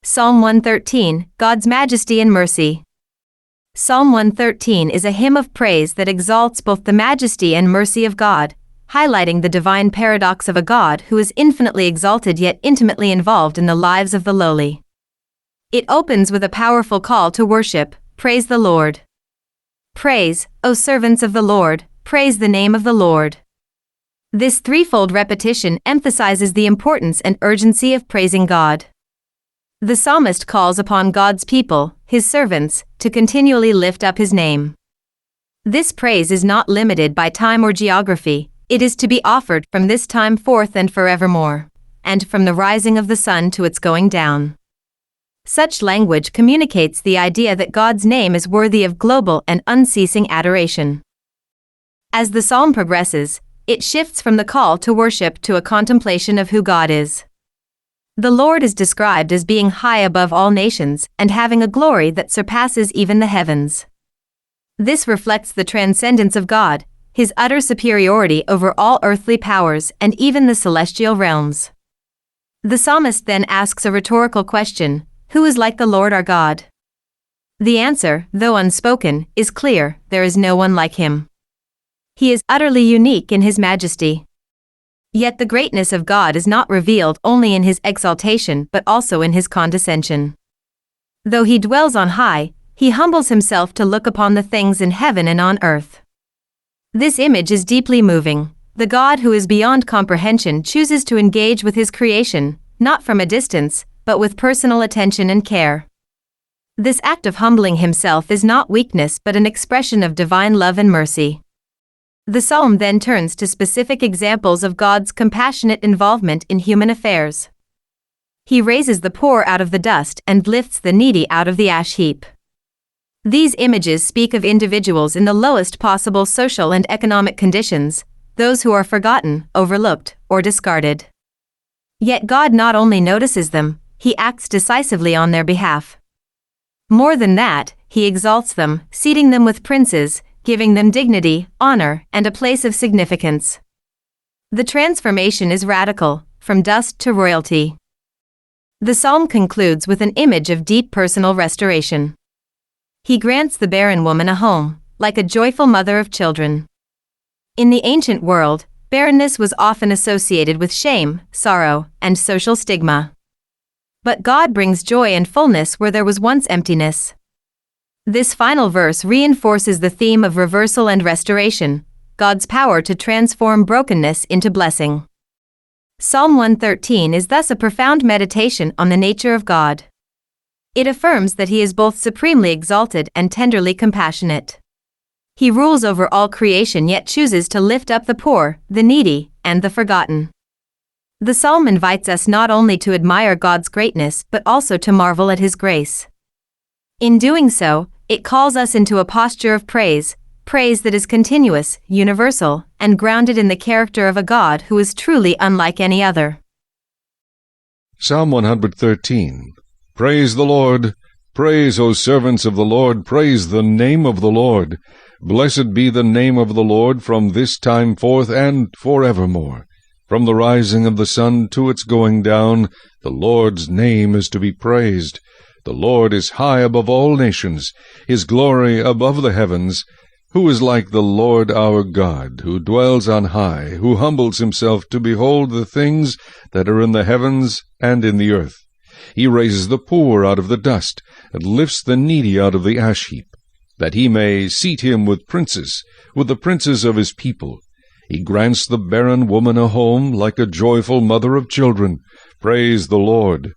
Psalm 113, God's Majesty and Mercy. Psalm 113 is a hymn of praise that exalts both the majesty and mercy of God, highlighting the divine paradox of a God who is infinitely exalted yet intimately involved in the lives of the lowly. It opens with a powerful call to worship. Praise the Lord. Praise, O servants of the Lord, praise the name of the Lord. This threefold repetition emphasizes the importance and urgency of praising God. The psalmist calls upon God's people, his servants, to continually lift up his name. This praise is not limited by time or geography, it is to be offered from this time forth and forevermore, and from the rising of the sun to its going down. Such language communicates the idea that God's name is worthy of global and unceasing adoration. As the psalm progresses, it shifts from the call to worship to a contemplation of who God is. The Lord is described as being high above all nations and having a glory that surpasses even the heavens. This reflects the transcendence of God, his utter superiority over all earthly powers and even the celestial realms. The psalmist then asks a rhetorical question: who is like the Lord our God? The answer, though unspoken, is clear: there is no one like him. He is utterly unique in his majesty. Yet the greatness of God is not revealed only in his exaltation but also in his condescension. Though he dwells on high, he humbles himself to look upon the things in heaven and on earth. This image is deeply moving. The God who is beyond comprehension chooses to engage with his creation, not from a distance, but with personal attention and care. This act of humbling himself is not weakness but an expression of divine love and mercy. The psalm then turns to specific examples of God's compassionate involvement in human affairs. He raises the poor out of the dust and lifts the needy out of the ash heap. These images speak of individuals in the lowest possible social and economic conditions, those who are forgotten, overlooked, or discarded. Yet God not only notices them, he acts decisively on their behalf. More than that, he exalts them, seating them with princes, giving them dignity, honor, and a place of significance. The transformation is radical, from dust to royalty. The psalm concludes with an image of deep personal restoration. He grants the barren woman a home, like a joyful mother of children. In the ancient world, barrenness was often associated with shame, sorrow, and social stigma. But God brings joy and fullness where there was once emptiness. This final verse reinforces the theme of reversal and restoration, God's power to transform brokenness into blessing. Psalm 113 is thus a profound meditation on the nature of God. It affirms that he is both supremely exalted and tenderly compassionate. He rules over all creation yet chooses to lift up the poor, the needy, and the forgotten. The psalm invites us not only to admire God's greatness but also to marvel at his grace. In doing so, it calls us into a posture of praise, praise that is continuous, universal, and grounded in the character of a God who is truly unlike any other. Psalm 113. Praise the Lord. Praise, O servants of the Lord, praise the name of the Lord. Blessed be the name of the Lord from this time forth and forevermore. From the rising of the sun to its going down, the Lord's name is to be praised. The Lord is high above all nations, his glory above the heavens. Who is like the Lord our God, who dwells on high, who humbles himself to behold the things that are in the heavens and in the earth? He raises the poor out of the dust, and lifts the needy out of the ash heap, that he may seat him with princes, with the princes of his people. He grants the barren woman a home, like a joyful mother of children. Praise the Lord.